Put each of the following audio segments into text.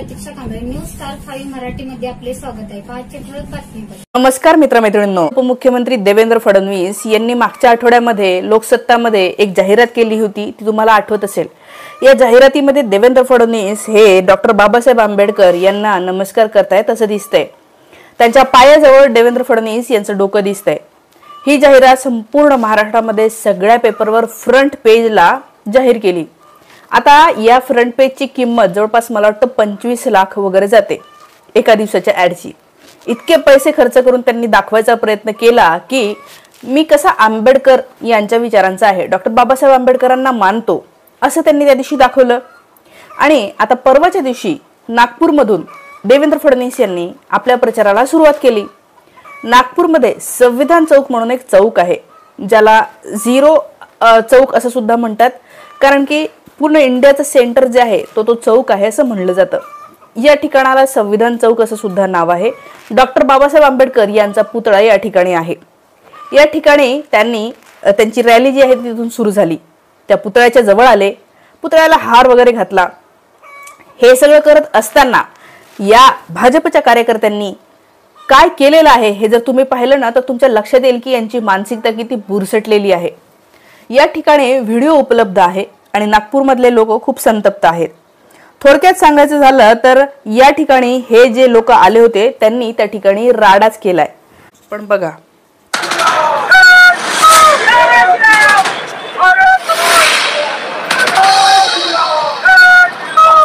प्रतीक्षा Kamble, news star 5 मराठीमध्ये आपले स्वागत आहे. आजच्या ठळक बातमीपत्र. नमस्कार मित्रमैत्रिणींनो, उपमुख्यमंत्री देवेंद्र फडणवीस यांनी मागच्या आठवड्यामध्ये लोकसत्तामध्ये एक जाहिरात केली होती, ती तुम्हाला आठवत असेल. या जाहिरातीमध्ये देवेंद्र फडणवीस हे डॉक्टर बाबासाहेब आंबेडकर यांना नमस्कार करतायत असं दिसतंय. त्यांच्या पायाजवळ देवेंद्र फडणवीस यांचं डोकं दिसतंय. ही जाहिरात संपूर्ण महाराष्ट्रामध्ये सगळ्या पेपरवर फ्रंट पेजला जाहीर केली. आता या फ्रंट पेजची किंमत जवळपास मला वाटतं 25 लाख वगैरे जाते एका दिवसाच्या ऍडची. इतके पैसे खर्च करून त्यांनी दाखवायचा प्रयत्न केला की मी कसा आंबेडकर यांच्या विचारांचा आहे, डॉक्टर बाबासाहेब आंबेडकरांना मानतो असं त्यांनी त्या दिवशी दाखवलं. आणि आता परवाच्या दिवशी नागपूरमधून देवेंद्र फडणवीस यांनी आपल्या प्रचाराला सुरुवात केली. नागपूरमध्ये संविधान चौक म्हणून एक चौक आहे, ज्याला झिरो चौक असं सुद्धा म्हणतात, कारण की पूर्ण इंडियाचं सेंटर जे आहे तो चौक आहे असं म्हणलं जातं. या ठिकाणाला संविधान चौक असं सुद्धा नाव आहे. डॉक्टर बाबासाहेब आंबेडकर यांचा पुतळा या ठिकाणी आहे. या ठिकाणी त्यांची रॅली जी आहे तिथून सुरू झाली. त्या पुतळ्याच्या जवळ आले, पुतळ्याला हार वगैरे घातला. हे सगळं करत असताना या भाजपच्या कार्यकर्त्यांनी काय केलेलं आहे हे जर तुम्ही पाहिलं ना तर तुमच्या लक्षात येईल की यांची मानसिकता किती बुरसटलेली आहे. या ठिकाणी व्हिडिओ उपलब्ध आहे आणि नागपूरमधले लोक खूप संतप्त आहेत. थोडक्यात सांगायचं झालं तर या ठिकाणी हे जे लोक आले होते त्यांनी त्या ठिकाणी राडाच केलाय. पण बघा,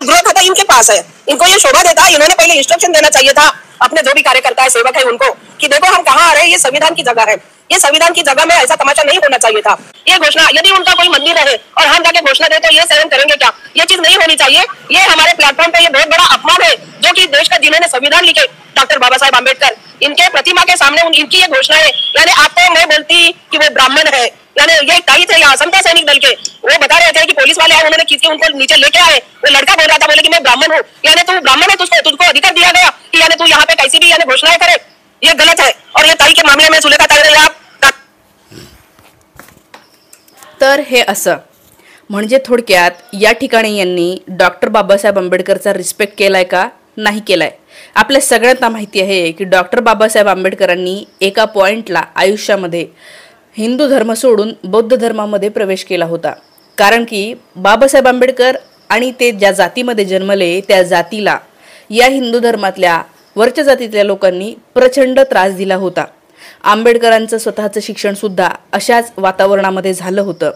गृह खाता इनके पास है, इनको ये शोभा देता है. इन्होंने पहले इंस्ट्रक्शन देना चाहिए था अपने जो भी कार्यकर्ता है, सेवक है, उनको कि देखो हम कहाँ आ रहे हैं, ये संविधान की जगह है, ये संविधान की जगह में ऐसा तमाशा नहीं होना चाहिए था. ये घोषणा, यदि उनका कोई मंदिर है और हम जाके घोषणा दे तो ये सहन करेंगे क्या? ये चीज नहीं होनी चाहिए. ये हमारे प्लेटफॉर्म पे ये बहुत बड़ा अपमान है जो कि देश का जिन्होंने संविधान लिखे डॉक्टर बाबा साहेब आंबेडकर, इनके प्रतिमा के सामने इनकी ये घोषणा है. यानी आपको मैं बोलती कि वो ब्राह्मण है, यानी ये कई थे यहाँ समता सैनिक दल के, वो बता रहे थे कि पुलिस वाले आए, उन्होंने खींच के उनको नीचे लेके आए. वो लड़का बोल रहा था, बोले कि मैं ब्राह्मण हूँ. यानी तू ब्राह्मण है, तुझको अधिकार दिया गया कि यानी तू यहाँ पे कैसी भी यानी घोषणाएं करे. ये गलत है. और ये ताई के मामले में सुलेखा ताई रहे आप. तर हे असं म्हणजे थोडक्यात या ठिकाणी यांनी डॉक्टर बाबासाहेब आंबेडकरचा रिस्पेक्ट केलाय का? नाही केलाय. आपल्या सगळ्यांना माहिती आहे की डॉक्टर बाबासाहेब आंबेडकरांनी एका पॉइंटला आयुष्यामध्ये हिंदू धर्म सोडून बौद्ध धर्मामध्ये प्रवेश केला होता. कारण की बाबासाहेब आंबेडकर आणि ते ज्या जातीमध्ये जन्मले त्या जातीला या हिंदू धर्मातल्या वरच्या जातीतल्या लोकांनी प्रचंड त्रास दिला होता. आंबेडकरांचं स्वतःचं शिक्षण सुद्धा अशाच वातावरणामध्ये झालं होतं.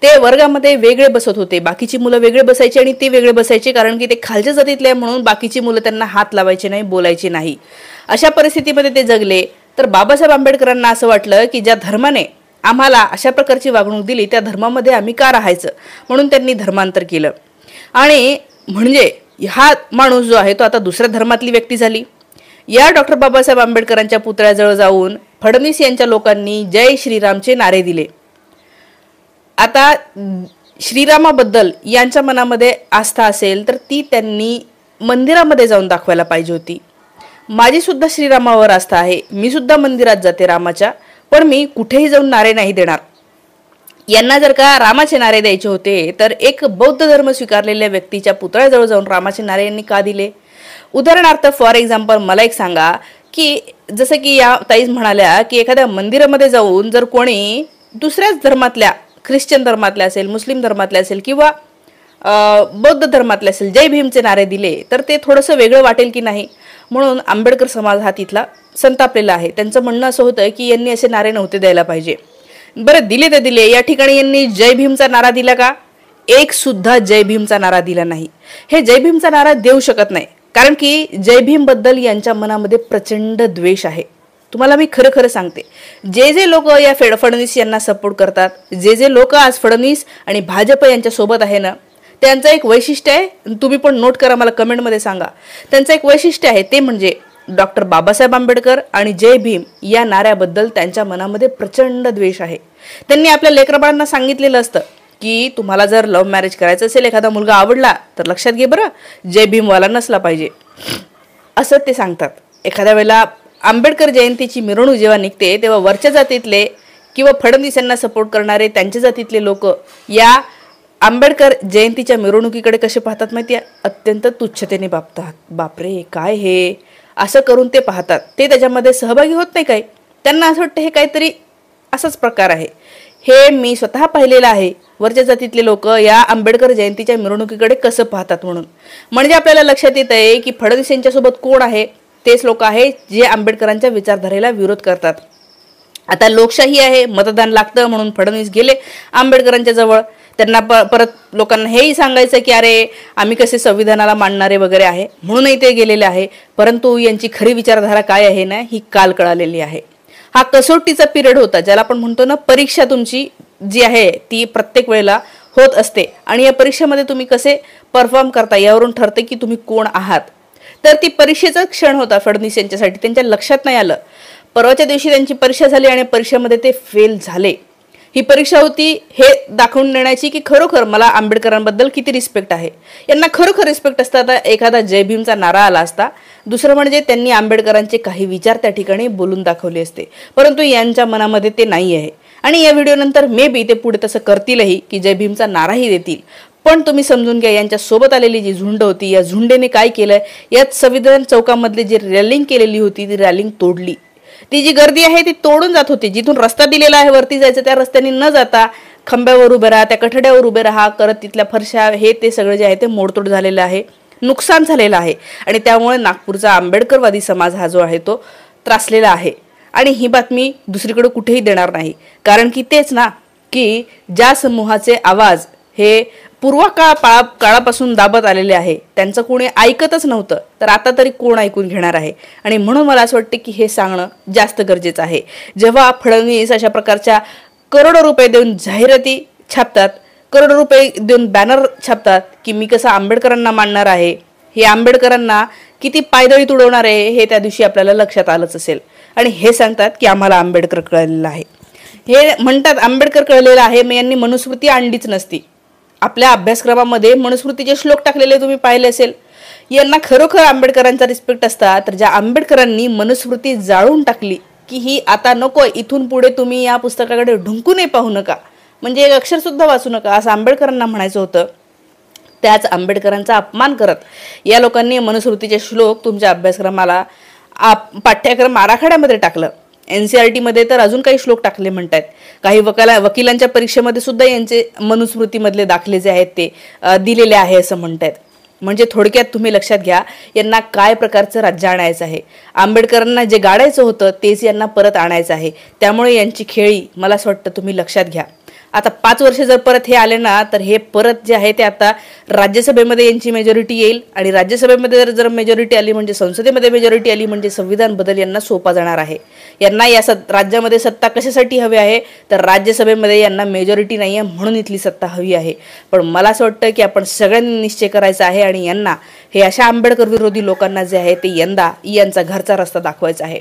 ते वर्गामध्ये वेगळे बसत होते, बाकीची मुलं वेगळे बसायची आणि ते वेगळे बसायचे, कारण की ते खालच्या जातीतले म्हणून बाकीची मुलं त्यांना हात लावायचे नाही, बोलायचे नाही. अशा परिस्थितीमध्ये ते जगले. तर बाबासाहेब आंबेडकरांना असं वाटलं की ज्या धर्माने आम्हाला अशा प्रकारची वागणूक दिली त्या धर्मामध्ये आम्ही का राहायचं, म्हणून त्यांनी धर्मांतर केलं. आणि म्हणजे हा माणूस जो आहे तो आता दुसऱ्या धर्मातली व्यक्ती झाली. या डॉक्टर बाबासाहेब आंबेडकरांच्या पुतळ्याजवळ जाऊन फडणवीस यांच्या लोकांनी जय श्रीरामचे नारे दिले. आता श्रीरामाबद्दल यांच्या मनामध्ये आस्था असेल तर ती त्यांनी मंदिरामध्ये जाऊन दाखवायला पाहिजे होती. माझी सुद्धा श्रीरामावर आस्था आहे, मी सुद्धा मंदिरात जाते रामाच्या, पण मी कुठेही जाऊन नारे नाही देणार. यांना जर का रामाचे नारे द्यायचे होते तर एक बौद्ध धर्म स्वीकारलेल्या व्यक्तीच्या पुतळ्याजवळ जाऊन रामाचे नारे यांनी का दिले? उदाहरणार्थ फॉर एक्झाम्पल मला एक सांगा की जसं की या ताईज म्हणाल्या की एखाद्या मंदिरामध्ये जाऊन जर कोणी दुसऱ्याच धर्मातल्या, ख्रिश्चन धर्मातल्या असेल, मुस्लिम धर्मातल्या असेल किंवा बौद्ध धर्मातले असेल जय भीमचे नारे दिले तर ते थोडंसं वेगळं वाटेल की नाही. म्हणून आंबेडकर समाज हा तिथला संतापलेला आहे. त्यांचं म्हणणं असं होतं की यांनी असे नारे नव्हते द्यायला पाहिजे. बरं, दिले तर दिले. या ठिकाणी यांनी जय भीमचा नारा दिला का? एक सुद्धा जय भीमचा नारा दिला नाही. हे जय भीमचा नारा देऊ शकत नाही, कारण की जय भीम बद्दल यांच्या मनामध्ये प्रचंड द्वेष आहे. तुम्हाला मी खरं खरं सांगते, जे जे लोक या फडणवीस यांना सपोर्ट करतात, जे जे लोक आज फडणवीस आणि भाजप यांच्या सोबत आहे ना, त्यांचं एक वैशिष्ट्य आहे, तुम्ही पण नोट करा, मला कमेंटमध्ये सांगा. त्यांचं एक वैशिष्ट्य आहे ते म्हणजे डॉक्टर बाबासाहेब आंबेडकर आणि जय भीम या नाऱ्याबद्दल त्यांच्या मनामध्ये प्रचंड द्वेष आहे. त्यांनी आपल्या लेकरबाळांना सांगितलेलं असतं की तुम्हाला जर लव्ह मॅरेज करायचं असेल, एखादा मुलगा आवडला तर लक्षात घे बरं, जय भीमवाला नसला पाहिजे असं ते सांगतात. एखाद्या वेळेला आंबेडकर जयंतीची मिरवणूक जेव्हा निघते तेव्हा वरच्या जातीतले किंवा फडणवीस यांना सपोर्ट करणारे त्यांच्या जातीतले लोक या आंबेडकर जयंतीच्या मिरवणुकीकडे कसे पाहतात माहिती आहे? अत्यंत तुच्छतेने पाहतात. बापरे काय हे, असं करून ते पाहतात. ते त्याच्यामध्ये सहभागी होत नाही काय. त्यांना असं वाटतं हे काहीतरी असाच प्रकार आहे. हे मी स्वतः पाहिलेलं आहे. वरच्या जातीतले लोक या आंबेडकर जयंतीच्या मिरवणुकीकडे कसं पाहतात म्हणून. म्हणजे आपल्याला लक्षात येत आहे की फडणवीस यांच्यासोबत कोण आहे? तेच लोक आहे जे आंबेडकरांच्या विचारधारेला विरोध करतात. आता लोकशाही आहे, मतदान लागतं म्हणून फडणवीस गेले आंबेडकरांच्या जवळ. त्यांना परत लोकांना हेही सांगायचं की अरे आम्ही कसे संविधानाला मानणारे वगैरे आहे म्हणूनही ते गेलेले आहे. परंतु यांची खरी विचारधारा काय आहे ना, ही काल कळालेली आहे. हा कसोटीचा पिरियड होता, ज्याला आपण म्हणतो ना परीक्षा तुमची जी आहे ती प्रत्येक वेळेला होत असते. आणि या परीक्षेमध्ये तुम्ही कसे परफॉर्म करता यावरून ठरते की तुम्ही कोण आहात. तर ती परीक्षेचा क्षण होता फडणवीस यांच्यासाठी. त्यांच्या लक्षात नाही आलं. परवाच्या दिवशी त्यांची परीक्षा झाली आणि परीक्षेमध्ये ते फेल झाले. ही परीक्षा होती हे दाखवून देण्याची की खरोखर मला आंबेडकरांबद्दल किती रिस्पेक्ट आहे. यांना खरोखर रिस्पेक्ट असता तर एखादा जय भीमचा नारा आला असता. दुसरं म्हणजे त्यांनी आंबेडकरांचे काही विचार त्या ठिकाणी बोलून दाखवले असते. परंतु यांच्या मनामध्ये ते नाही आहे. आणि या व्हिडिओनंतर मे बी ते पुढे तसं करतीलही की जय भीमचा नाराही देतील. पण तुम्ही समजून घ्या, यांच्या सोबत आलेली जी झुंड होती या झुंडेने काय केलंय, यात संविधान चौकामधली जी रॅलिंग केलेली होती ती रॅलिंग तोडली. ती जी गर्दी आहे ती तोडून जात होती. जिथून रस्ता दिलेला आहे वरती जायचं त्या रस्त्याने न जाता खंब्यावर उभे राहा, त्या कठड्यावर उभे राहा करत तिथल्या फरशा हे ते सगळं जे आहे ते मोडतोड झालेलं आहे, नुकसान झालेलं आहे. आणि त्यामुळे नागपूरचा आंबेडकरवादी समाज हा जो आहे तो त्रासलेला आहे. आणि ही बातमी दुसरीकडे कुठेही देणार नाही. कारण की तेच ना की ज्या समूहाचे आवाज हे काळापासून दाबत आलेले आहे, त्यांचं कोणी ऐकतच नव्हतं, तर आता तरी कोण ऐकून घेणार आहे. आणि म्हणून मला असं वाटतं की हे सांगणं जास्त गरजेचं आहे. जेव्हा फडणवीस अशा प्रकारच्या करोडो रुपये देऊन जाहिराती छापतात, करोडो रुपये देऊन बॅनर छापतात की मी कसं आंबेडकरांना मानणार आहे, हे आंबेडकरांना किती पायदळी तुडवणार आहे, हे त्या दिवशी आपल्याला लक्षात आलंच असेल. आणि हे सांगतात की आम्हाला आंबेडकर कळलेला आहे. हे म्हणतात आंबेडकर कळलेला आहे, मग यांनी मनुस्मृती आणलीच नसती. आपल्या अभ्यासक्रमामध्ये मनुस्मृतीचे श्लोक टाकलेले तुम्ही पाहिले असेल. यांना खरोखर आंबेडकरांचा रिस्पेक्ट असता तर ज्या आंबेडकरांनी मनुस्मृती जाळून टाकली की ही आता नको, इथून पुढे तुम्ही या पुस्तकाकडे ढुंकूनही पाहू नका, म्हणजे एक अक्षर सुद्धा वाचू नका, असं आंबेडकरांना म्हणायचं होतं. त्याच आंबेडकरांचा अपमान करत या लोकांनी मनुस्मृतीचे श्लोक तुमच्या अभ्यासक्रमाला पाठ्यक्रम आराखड्यामध्ये टाकलं. NCERT मध्ये तर अजून काही श्लोक टाकले म्हणतात. काही वकिलांच्या परीक्षेमध्ये सुद्धा यांचे मनुस्मृतीमधले दाखले जे आहेत ते दिलेले आहे असं म्हणतात. म्हणजे थोडक्यात तुम्ही लक्षात घ्या यांना काय प्रकारचं राज्य आणायचं आहे. आंबेडकरांना जे गाडायचं होतं तेच यांना परत आणायचं आहे. त्यामुळे यांची खेळी मला असं वाटतं तुम्ही लक्षात घ्या. आता 5 वर्ष जर परत हे आले ना तर हे परत जे आहे ते आता राज्यसभेमध्ये यांची मेजॉरिटी येईल. आणि राज्यसभेमध्ये जर मेजॉरिटी आली म्हणजे संसदेमध्ये मेजॉरिटी आली म्हणजे संविधान बदल यांना सोपा जाणार आहे. यांना या राज्यामध्ये सत्ता कशासाठी हवी आहे तर राज्यसभेमध्ये यांना मेजॉरिटी नाही आहे म्हणून इथली सत्ता हवी आहे. पण मला असं वाटतं की आपण सगळ्यांनी निश्चय करायचा आहे आणि यांना हे अशा आंबेडकर विरोधी लोकांना जे आहे ते यंदा यांचा घरचा रस्ता दाखवायचा आहे.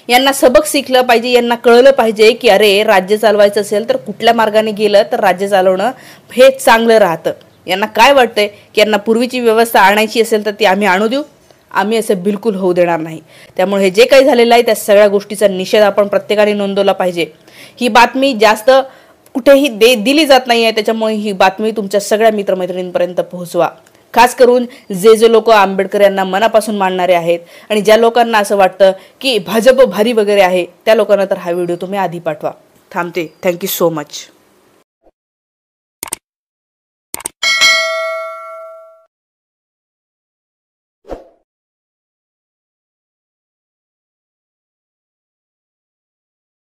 यांना सबक शिकलं पाहिजे. यांना कळलं पाहिजे की अरे राज्य चालवायचं असेल तर कुठल्या मार्गाने गेलं तर राज्य चालवणं हे चांगलं राहतं. यांना काय वाटतंय की यांना पूर्वीची व्यवस्था आणायची असेल तर ती आम्ही आणू देऊ, आम्ही असं बिलकुल होऊ देणार नाही. त्यामुळे हे जे काही झालेलं आहे त्या सगळ्या गोष्टीचा निषेध आपण प्रत्येकाने नोंदवला पाहिजे. ही बातमी जास्त कुठेही दिली जात नाही आहे, त्याच्यामुळे ही बातमी तुमच्या सगळ्या मित्रमैत्रिणींपर्यंत पोहोचवा. खास करून जे लोक आंबेडकर यांना मनापासून मानणारे आहेत आणि ज्या लोकांना असं वाटतं की भाजप भारी वगैरे आहे त्या लोकांना तर हा व्हिडिओ तुम्ही आधी पाठवा. थांबते. Thank you so much.